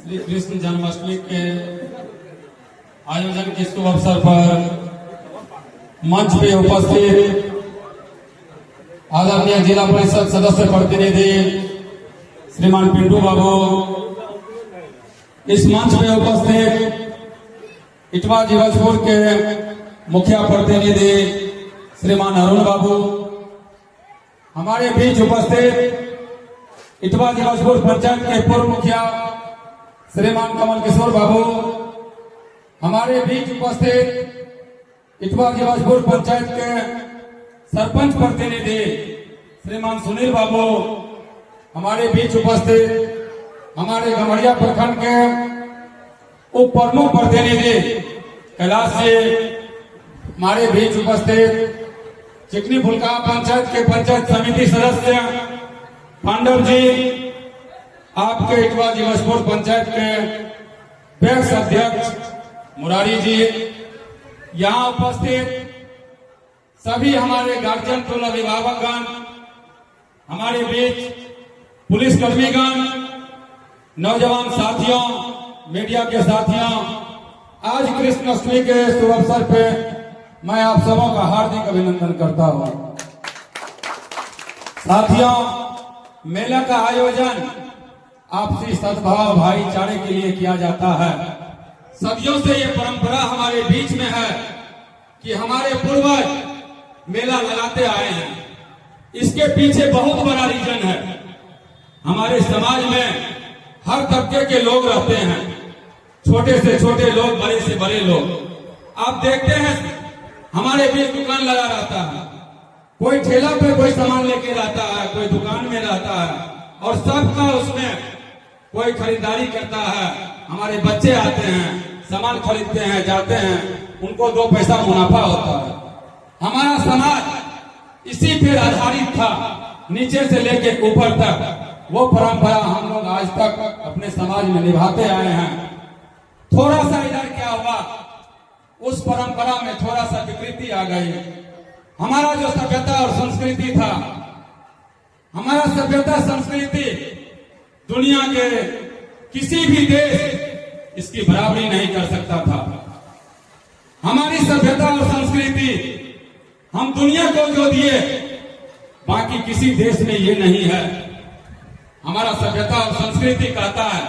श्री कृष्ण जन्माष्टमी के आयोजन के शुभ अवसर पर मंच पे उपस्थित आदरणीय जिला परिषद सदस्य प्रतिनिधि श्रीमान पिंटू बाबू, इस मंच पे उपस्थित इटवा जीवजपुर के मुखिया प्रतिनिधि श्रीमान अरुण बाबू, हमारे बीच उपस्थित इटवा जीवजपुर पंचायत के पूर्व मुखिया श्रीमान कमल किशोर बाबू, हमारे बीच उपस्थित इटवा जीवजपुर पंचायत के सरपंच प्रतिनिधि श्रीमान सुनील बाबू, हमारे बीच उपस्थित हमारे गमड़िया प्रखंड के उप प्रमुख प्रतिनिधि कैलाश जी, हमारे बीच उपस्थित चिकनी फुलका पंचायत के पंचायत समिति सदस्य पांडव जी, आपके इटवा जीवजपुर पंचायत के पैक्स अध्यक्ष मुरारी जी, यहाँ उपस्थित सभी हमारे गार्जियन टोला अभिभावकगण, हमारे बीच पुलिसकर्मीगण, नौजवान साथियों, मीडिया के साथियों, आज कृष्णाष्टमी के शुभ अवसर पे मैं आप सबों का हार्दिक अभिनंदन करता हूँ। साथियों, मेला का आयोजन आपसी सद्भाव भाईचारे के लिए किया जाता है। सदियों से ये परंपरा हमारे बीच में है कि हमारे पूर्वज मेला लगाते आए हैं। इसके पीछे बहुत बड़ा रीजन है। हमारे समाज में हर तबके के लोग रहते हैं, छोटे से छोटे लोग, बड़े से बड़े लोग। आप देखते हैं हमारे बीच दुकान लगा रहता है, कोई ठेला पे कोई सामान लेके रहता है, कोई दुकान में रहता है और सबका उसमें कोई खरीदारी करता है। हमारे बच्चे आते हैं, सामान खरीदते हैं, जाते हैं, उनको 2 पैसा मुनाफा होता है। हमारा समाज इसी पे आधारित था, नीचे से लेके ऊपर तक। वो परंपरा हम लोग आज तक अपने समाज में निभाते आए हैं। थोड़ा सा इधर क्या हुआ, उस परंपरा में थोड़ा सा विकृति आ गई। हमारा जो सभ्यता और संस्कृति था, हमारा सभ्यता संस्कृति दुनिया के किसी भी देश इसकी बराबरी नहीं कर सकता था। हमारी सभ्यता और संस्कृति हम दुनिया को जो दिए, बाकी किसी देश में ये नहीं है। हमारा सभ्यता और संस्कृति कहता है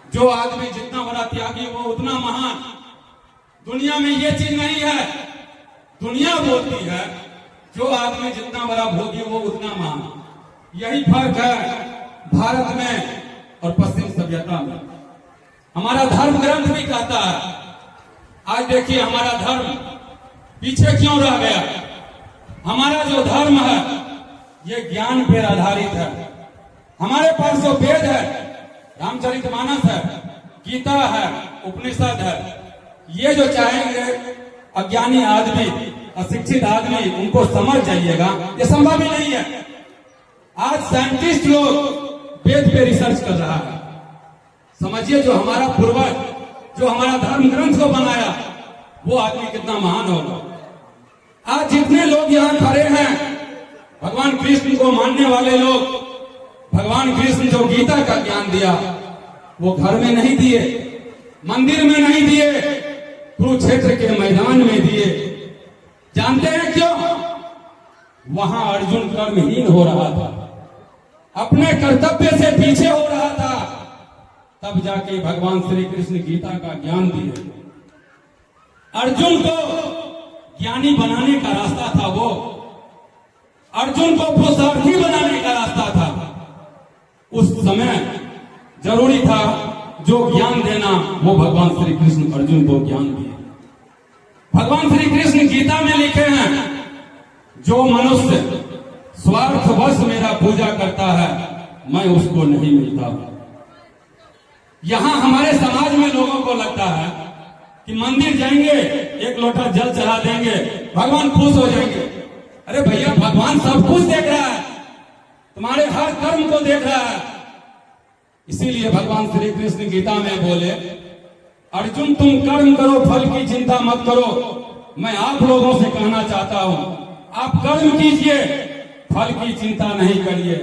जो आदमी जितना बड़ा त्यागी वो उतना महान। दुनिया में ये चीज नहीं है। दुनिया बोलती है जो आदमी जितना बड़ा भोगी वो उतना महान। यही फर्क है भारत में और पश्चिम सभ्यता में। हमारा धर्म ग्रंथ भी कहता है। आज देखिए हमारा धर्म पीछे क्यों रह गया। हमारा जो धर्म है ये ज्ञान पर आधारित है। हमारे पास जो वेद है, रामचरितमानस है, गीता है, उपनिषद है, ये जो चाहेंगे अज्ञानी आदमी, अशिक्षित आदमी उनको समझ जाइएगा, ये संभव ही नहीं है। आज साइंटिस्ट लोग वेद पे रिसर्च कर रहा है। समझिए जो हमारा पूर्वज, जो हमारा धर्म ग्रंथ को बनाया, वो आदमी कितना महान होगा। आज जितने लोग यहाँ खड़े हैं, भगवान कृष्ण को मानने वाले लोग, भगवान कृष्ण जो गीता का ज्ञान दिया वो घर में नहीं दिए, मंदिर में नहीं दिए, कुरुक्षेत्र के मैदान में दिए। जानते हैं क्यों? वहां अर्जुन कर्महीन हो रहा था, अपने कर्तव्य से पीछे हो रहा था। तब जाके भगवान श्री कृष्ण गीता का ज्ञान दिए। अर्जुन को ज्ञानी बनाने का रास्ता था वो, अर्जुन को पुरुषार्थी बनाने का रास्ता था। उस समय जरूरी था जो ज्ञान देना, वो भगवान श्री कृष्ण अर्जुन को ज्ञान दिए। भगवान श्री कृष्ण गीता में लिखे हैं जो मनुष्य स्वार्थवश मेरा पूजा करता है मैं उसको नहीं मिलता। यहां हमारे समाज में लोगों को लगता है कि मंदिर जाएंगे, 1 लोटा जल चढ़ा देंगे, भगवान खुश हो जाएंगे। अरे भैया, भगवान सब कुछ देख रहा है, तुम्हारे हर कर्म को देख रहा है। इसीलिए भगवान श्री कृष्ण गीता में बोले, अर्जुन तुम कर्म करो, फल की चिंता मत करो। मैं आप लोगों से कहना चाहता हूं, आप कर्म कीजिए, फल की चिंता नहीं करिए।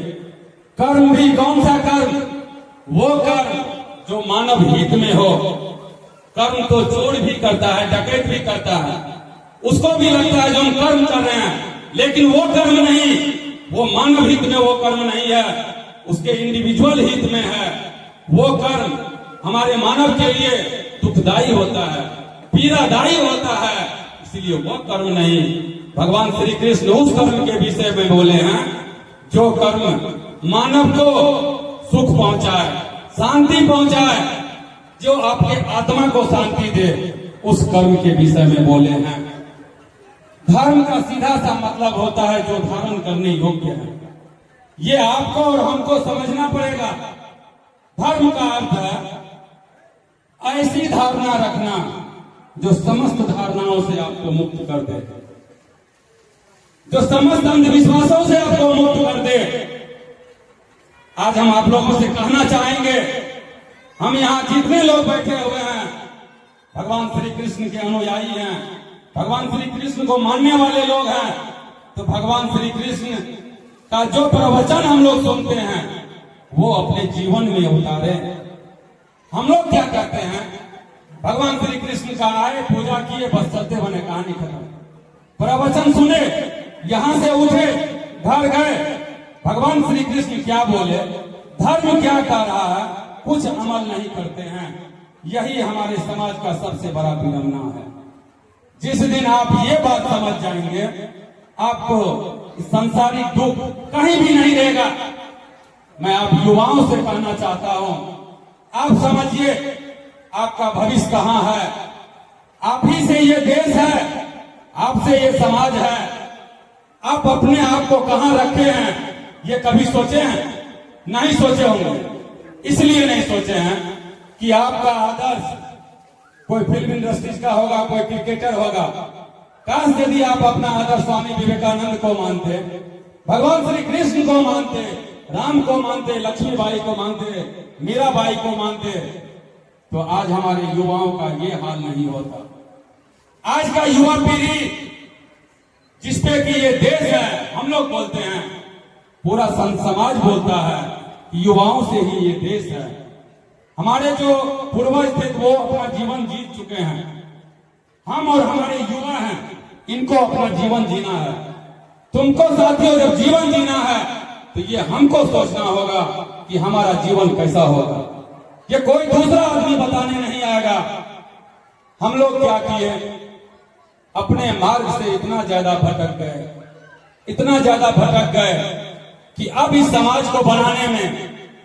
कर्म भी कौन सा कर्म? वो कर्म जो मानव हित में हो। कर्म तो चोर भी करता है, डकैत भी करता है, उसको भी लगता है जो हम कर्म कर रहे हैं, लेकिन वो कर्म नहीं, वो मानव हित में वो कर्म नहीं है, उसके इंडिविजुअल हित में है। वो कर्म हमारे मानव के लिए दुखदायी होता है, पीड़ादायी होता है, इसलिए वो कर्म नहीं। भगवान श्री कृष्ण उस कर्म के विषय में बोले हैं जो कर्म मानव को सुख पहुंचाए, शांति पहुंचाए, जो आपके आत्मा को शांति दे, उस कर्म के विषय में बोले हैं। धर्म का सीधा सा मतलब होता है जो धारण करने योग्य है। ये आपको और हमको समझना पड़ेगा। धर्म का अर्थ है ऐसी धारणा रखना जो समस्त धारणाओं से आपको मुक्त कर दे, जो समस्त अंधविश्वासों से आपको मुक्त कर दे। आज हम आप लोगों से कहना चाहेंगे, हम यहाँ जितने लोग बैठे हुए हैं भगवान श्री कृष्ण के अनुयायी हैं, भगवान श्री कृष्ण को मानने वाले लोग हैं, तो भगवान श्री कृष्ण का जो प्रवचन हम लोग सुनते हैं वो अपने जीवन में उतारे। हम लोग क्या कहते हैं, भगवान श्री कृष्ण का आए, पूजा किए, बस चलते बने, कहानी खत्म। प्रवचन सुने, यहां से उठे, घर गए, भगवान श्री कृष्ण क्या बोले, धर्म क्या कह रहा है, कुछ अमल नहीं करते हैं। यही हमारे समाज का सबसे बड़ा विडंबना है। जिस दिन आप ये बात समझ जाएंगे, आपको संसारिक दुख कहीं भी नहीं रहेगा। मैं आप युवाओं से कहना चाहता हूं, आप समझिए आपका भविष्य कहां है। आप ही से ये देश है, आपसे ये समाज है। आप अपने आप को कहां रखे हैं, ये कभी सोचे हैं? नहीं सोचे होंगे। इसलिए नहीं सोचे हैं कि आपका आदर्श कोई फिल्म इंडस्ट्रीज का होगा, कोई क्रिकेटर होगा। काश यदि आप अपना आदर्श स्वामी विवेकानंद को मानते, भगवान श्री कृष्ण को मानते, राम को मानते, लक्ष्मीबाई को मानते, मीराबाई को मानते, तो आज हमारे युवाओं का ये हाल नहीं होता। आज का युवा पीढ़ी जिसपे कि ये देश है, हम लोग बोलते हैं, पूरा संत समाज बोलता है कि युवाओं से ही ये देश है। हमारे जो पूर्वज थे वो अपना जीवन जीत चुके हैं। हम और हमारे युवा हैं, इनको अपना जीवन जीना है। तुमको साथियों जब जीवन जीना है तो ये हमको सोचना होगा कि हमारा जीवन कैसा होगा। ये कोई दूसरा आदमी बताने नहीं आएगा। हम लोग क्या किए, अपने मार्ग से इतना ज्यादा भटक गए, इतना ज्यादा भटक गए कि अब इस समाज को बनाने में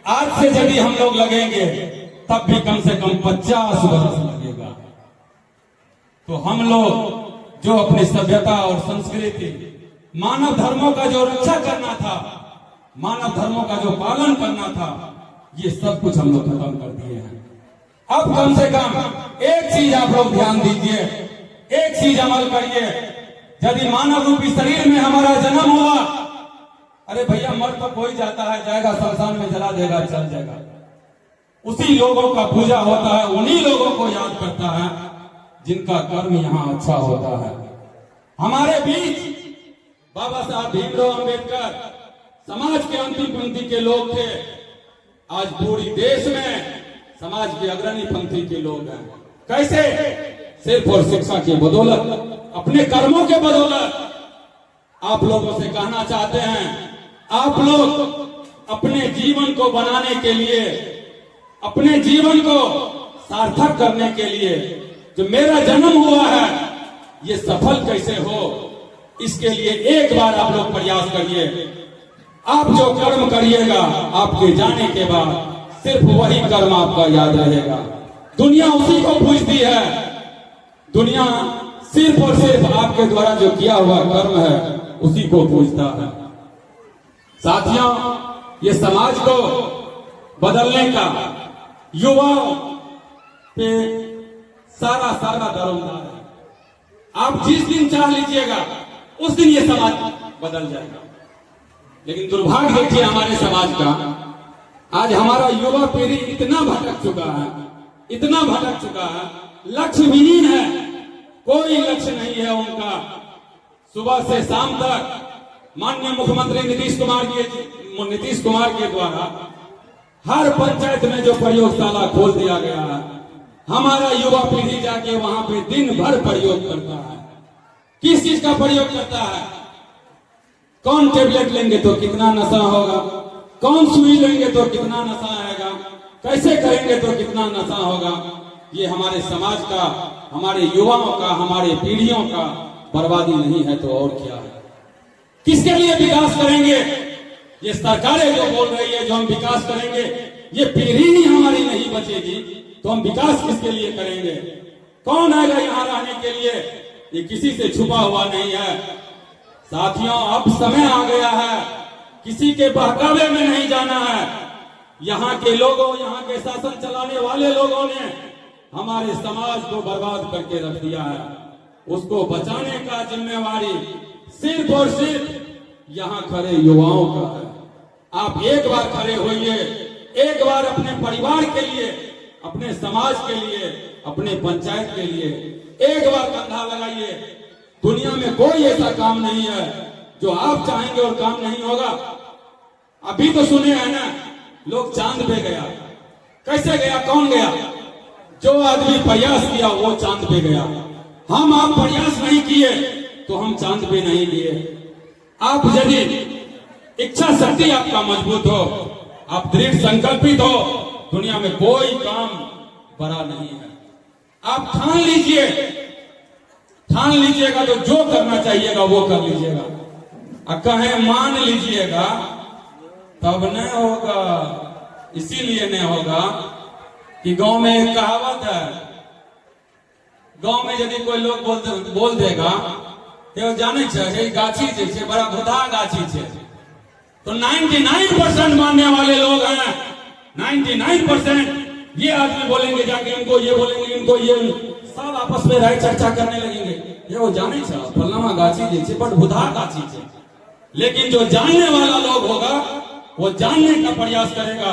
आज से यदि हम लोग लगेंगे तब भी कम से कम 50 वर्ष लगेगा। तो हम लोग जो अपनी सभ्यता और संस्कृति, मानव धर्मों का जो रक्षा करना था, मानव धर्मों का जो पालन करना था, ये सब कुछ हम लोग खत्म कर दिए हैं। अब कम से कम एक चीज आप लोग ध्यान दीजिए, एक चीज अमल करिए। यदि मानव रूपी शरीर में हमारा जन्म हुआ, अरे भैया मर तो कोई जाता है, जाएगा शमशान में, जला देगा, चल जाएगा। उसी लोगों का पूजा होता है, उन्हीं लोगों को याद करता है जिनका कर्म यहाँ अच्छा होता है। हमारे बीच बाबा साहब भीमराव अंबेडकर समाज के अंतिम पंक्ति के लोग थे। आज पूरी देश में समाज के अग्रणी पंक्ति के लोग हैं। कैसे? सिर्फ और शिक्षा की बदौलत, अपने कर्मों के बदौलत। आप लोगों से कहना चाहते हैं, आप लोग अपने जीवन को बनाने के लिए, अपने जीवन को सार्थक करने के लिए, जो मेरा जन्म हुआ है ये सफल कैसे हो, इसके लिए एक बार आप लोग प्रयास करिए। आप जो कर्म करिएगा, आपके जाने के बाद सिर्फ वही कर्म आपका याद रहेगा। दुनिया उसी को पूछती है। दुनिया सिर्फ और सिर्फ आपके द्वारा जो किया हुआ कर्म है उसी को पूछता है। साथियों, ये समाज को बदलने का युवाओं पे सारा दरोमदार है। आप जिस दिन चाह लीजिएगा उस दिन ये समाज बदल जाएगा। लेकिन दुर्भाग्य देखिए हमारे समाज का, आज हमारा युवा पीढ़ी इतना भटक चुका है, इतना भटक चुका है, लक्ष्य विहीन है। कोई लक्ष्य नहीं है उनका। सुबह से शाम तक माननीय मुख्यमंत्री नीतीश कुमार के द्वारा हर पंचायत में जो प्रयोगशाला खोल दिया गया है, हमारा युवा पीढ़ी जाके वहां पे दिन भर प्रयोग करता है। किस चीज का प्रयोग करता है? कौन टेबलेट लेंगे तो कितना नशा होगा, कौन सुई लेंगे तो कितना नशा आएगा, कैसे करेंगे तो कितना नशा होगा। ये हमारे समाज का, हमारे युवाओं का, हमारे पीढ़ियों का बर्बादी नहीं है तो और क्या है? किसके लिए विकास करेंगे? ये सरकारें जो बोल रही है जो हम विकास करेंगे, ये पीढ़ी ही हमारी नहीं बचेगी तो हम विकास किसके लिए करेंगे? कौन आएगा यहाँ रहने के लिए? ये किसी से छुपा हुआ नहीं है। साथियों, अब समय आ गया है, किसी के बहकावे में नहीं जाना है। यहाँ के लोगों, यहाँ के शासन चलाने वाले लोगों ने हमारे समाज को बर्बाद करके रख दिया है। उसको बचाने का जिम्मेवारी सिर्फ और सिर्फ यहाँ खड़े युवाओं का है। आप एक बार खड़े होइए, एक बार अपने परिवार के लिए, अपने समाज के लिए, अपने पंचायत के लिए एक बार कंधा लगाइए। दुनिया में कोई ऐसा काम नहीं है जो आप चाहेंगे और काम नहीं होगा। अभी तो सुने हैं ना, लोग चांद पे गया। कैसे गया? कौन गया? जो आदमी प्रयास किया वो चांद पे गया। हम आप प्रयास नहीं किए तो हम चांद पे नहीं गए। आप यदि इच्छा शक्ति आपका मजबूत हो, आप दृढ़ संकल्पित हो, दुनिया में कोई काम बड़ा नहीं है। आप ठान लीजिए, ठान लीजिएगा तो जो करना चाहिएगा वो कर लीजिएगा। और कहें मान लीजिएगा तब नहीं होगा। इसीलिए नहीं होगा कि गांव में एक कहावत है, गांव में यदि कोई लोग बोल देगा तो जाने छे गाछी जे बड़ा भुधा गाछी छे, तो 99% मानने वाले लोग हैं। 99% ये आदमी बोलेंगे जाके, इनको ये बोलेंगे, इनको ये, सब आपस में राय चर्चा करने लगेंगे। ये वो जाने छे फलनामा गाछी जे बड़ भुधा गाछी छे। लेकिन जो जानने वाला लोग होगा वो जानने का प्रयास करेगा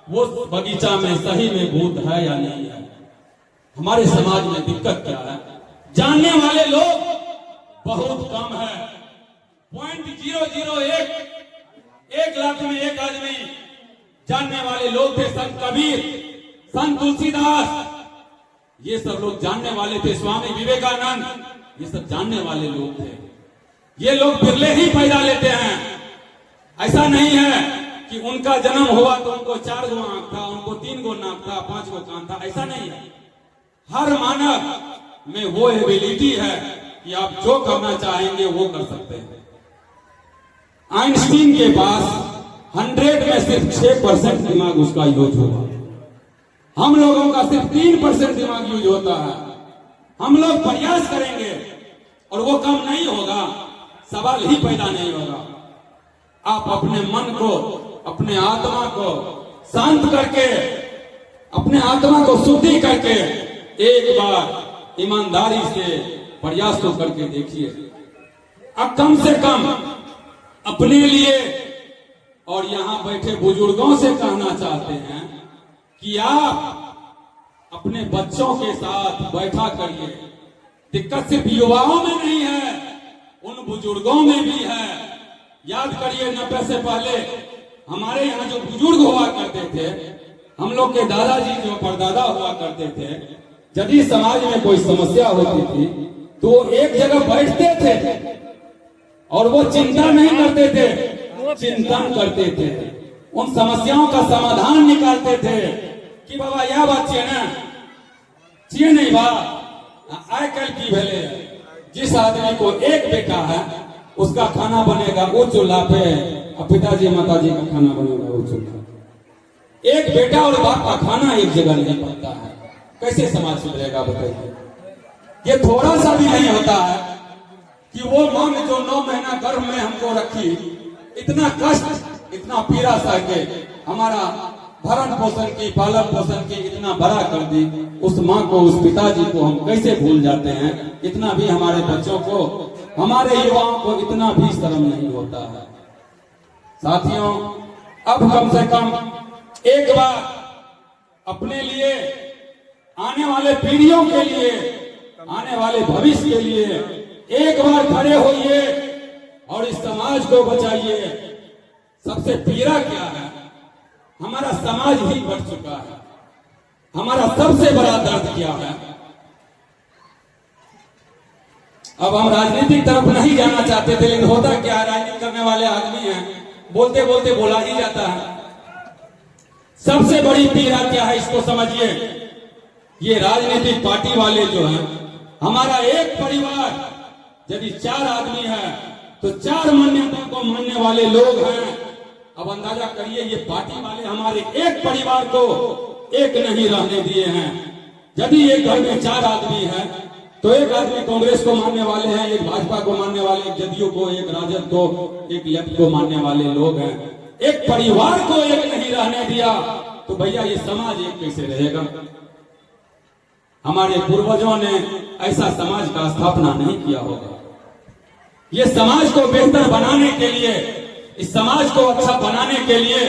वो बगीचा में सही में भूत है या नहीं है। हमारे समाज में दिक्कत क्या है? जानने वाले लोग बहुत कम है। 0.001 1 लाख में एक आदमी जानने वाले लोग थे। संत कबीर, संत तुलसीदास, ये सब लोग जानने वाले थे। स्वामी विवेकानंद, ये सब जानने वाले लोग थे। ये लोग बिरले ही पैदा लेते हैं। ऐसा नहीं है कि उनका जन्म हुआ तो उनको 4 गो आंख था, उनको 3 गो नाक था, 5 गो कान था, ऐसा नहीं है। हर मानव में वो एबिलिटी है कि आप जो करना चाहेंगे वो कर सकते हैं। आइंस्टीन के पास 100 में सिर्फ 6% दिमाग उसका यूज हुआ। हम लोगों का सिर्फ 3% दिमाग यूज होता है। हम लोग प्रयास करेंगे और वो कम नहीं होगा, सवाल ही पैदा नहीं होगा। आप अपने मन को, अपने आत्मा को शांत करके, अपने आत्मा को शुद्धि करके एक बार ईमानदारी से प्रयास तो करके देखिए। अब कम से कम अपने लिए और यहां बैठे बुजुर्गों से कहना चाहते हैं कि आप अपने बच्चों के साथ बैठा करिए। दिक्कत सिर्फ युवाओं में नहीं है, उन बुजुर्गों में भी है। याद करिए 90 से पहले हमारे यहाँ जो बुजुर्ग हुआ करते थे, हम लोग के दादाजी जो परदादा हुआ करते थे, यदि समाज में कोई समस्या होती थी तो एक जगह बैठते थे और वो चिंता नहीं करते थे, चिंतन करते थे। उन समस्याओं का समाधान निकालते थे कि बाबा यह बात चाहिए ना, चाहिए नहीं बा। आय कल की भेले, जिस आदमी को एक बेटा है उसका खाना बनेगा वो चूल्हा पे, और पिताजी माताजी का खाना बनेगा वो चूल्हा। एक बेटा और बाप का खाना एक जगह नहीं बनता है, कैसे समाज सुधरेगा बताइए? ये थोड़ा सा भी नहीं होता है कि वो मां ने जो 9 महीना गर्भ में हमको रखी, इतना कष्ट, इतना पीड़ा सह के हमारा भरण पोषण की, पालन पोषण की इतना बड़ा कर दी, उस माँ को, उस पिताजी को हम कैसे भूल जाते हैं? इतना भी हमारे बच्चों को, हमारे युवाओं को इतना भी शर्म नहीं होता है। साथियों, अब कम से कम एक बार अपने लिए, आने वाले पीढ़ियों के लिए, आने वाले भविष्य के लिए एक बार खड़े होइए और इस समाज को बचाइए। सबसे पीड़ा क्या है? हमारा समाज ही बढ़ चुका है। हमारा सबसे बड़ा दर्द क्या है? अब हम राजनीतिक तरफ नहीं जाना चाहते थे, लेकिन होता क्या है, राजनीति करने वाले आदमी हैं, बोलते बोलते बोला ही जाता है। सबसे बड़ी पीड़ा क्या है इसको समझिए। ये राजनीतिक पार्टी वाले जो हैं, हमारा एक परिवार यदि 4 आदमी है तो 4 मान्यता को मानने वाले लोग हैं। अब अंदाजा करिए, ये पार्टी वाले हमारे एक परिवार को एक नहीं रहने दिए हैं। यदि एक घर में 4 आदमी हैं तो एक आदमी कांग्रेस को मानने वाले हैं, एक भाजपा को मानने वाले, एक जदयू को, एक राजद को, एक लेफ्ट को मानने वाले लोग हैं। एक परिवार को एक नहीं रहने दिया तो भैया ये समाज एक कैसे रहेगा? हमारे पूर्वजों ने ऐसा समाज का स्थापना नहीं किया होगा। ये समाज को बेहतर बनाने के लिए, इस समाज को अच्छा बनाने के लिए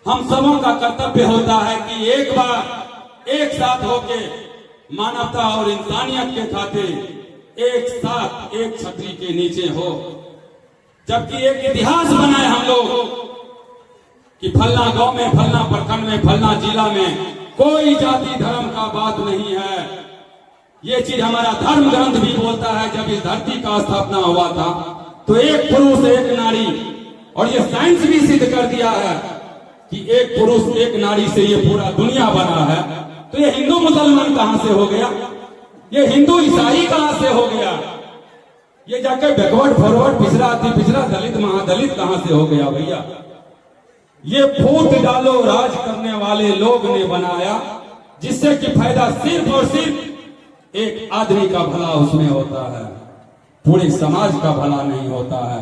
हम सबों का कर्तव्य होता है कि एक बार एक साथ होके मानवता और इंसानियत के खातिर एक साथ एक छतरी के नीचे हो। जबकि एक इतिहास बनाए हम लोग कि फलना गांव में, फलना प्रखंड में, फलना जिला में कोई जाति धर्म का बात नहीं है। ये चीज हमारा धर्म ग्रंथ भी बोलता है। जब इस धरती का स्थापना हुआ था तो एक पुरुष एक नारी, और ये साइंस भी सिद्ध कर दिया है कि एक पुरुष एक नारी से ये पूरा दुनिया बना है। तो ये हिंदू मुसलमान कहां से हो गया? ये हिंदू ईसाई कहां से हो गया? ये जाकर बैकवर्ड फॉरवर्ड, पिछड़ा अति पिछड़ा, दलित महादलित कहां से हो गया भैया? ये फूट डालो राज करने वाले लोग ने बनाया, जिससे कि फायदा सिर्फ और सिर्फ एक आदमी का भला उसमें होता है, पूरे समाज का भला नहीं होता है।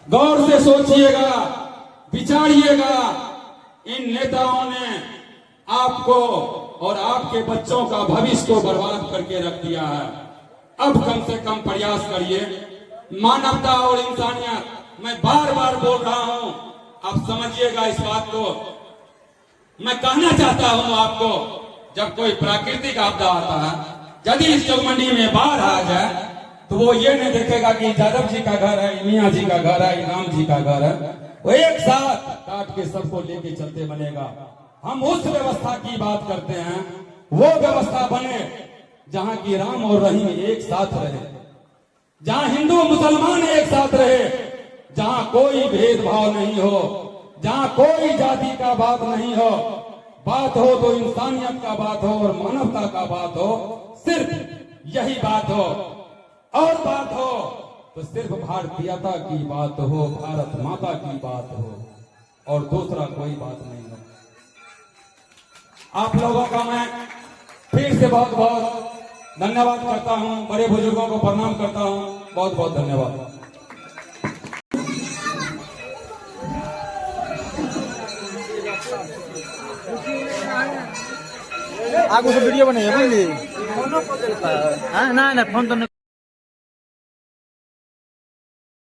गौर से सोचिएगा, विचारिएगा। इन नेताओं ने आपको और आपके बच्चों का भविष्य को बर्बाद करके रख दिया है। अब कम से कम प्रयास करिए, मानवता और इंसानियत। मैं बार बार बोल रहा हूं, आप समझिएगा इस बात को। मैं कहना चाहता हूं आपको, जब कोई प्राकृतिक आपदा आता है, यदि इस चौमंडी में बाढ़ आ जाए तो वो ये नहीं देखेगा कि यादव जी का घर है, मियाँ जी का घर है, राम जी का घर है। वो एक साथ काट के सबको लेके चलते बनेगा। हम उस व्यवस्था की बात करते हैं, वो व्यवस्था बने जहां की राम और रहीम एक साथ रहे, जहां हिंदू मुसलमान एक साथ रहे, जहां कोई भेदभाव नहीं हो, जहां कोई जाति का बात नहीं हो। बात हो तो इंसानियत का बात हो और मानवता का बात हो, सिर्फ यही बात हो। और बात हो तो सिर्फ भारतीयता की बात हो, भारत माता की बात हो, और दूसरा कोई बात नहीं हो। आप लोगों का मैं फिर से बहुत बहुत धन्यवाद करता हूं, बड़े बुजुर्गों को प्रणाम करता हूं। बहुत बहुत धन्यवाद। आगो से वीडियो बनाइए बुझलिए। ना ना फोन तो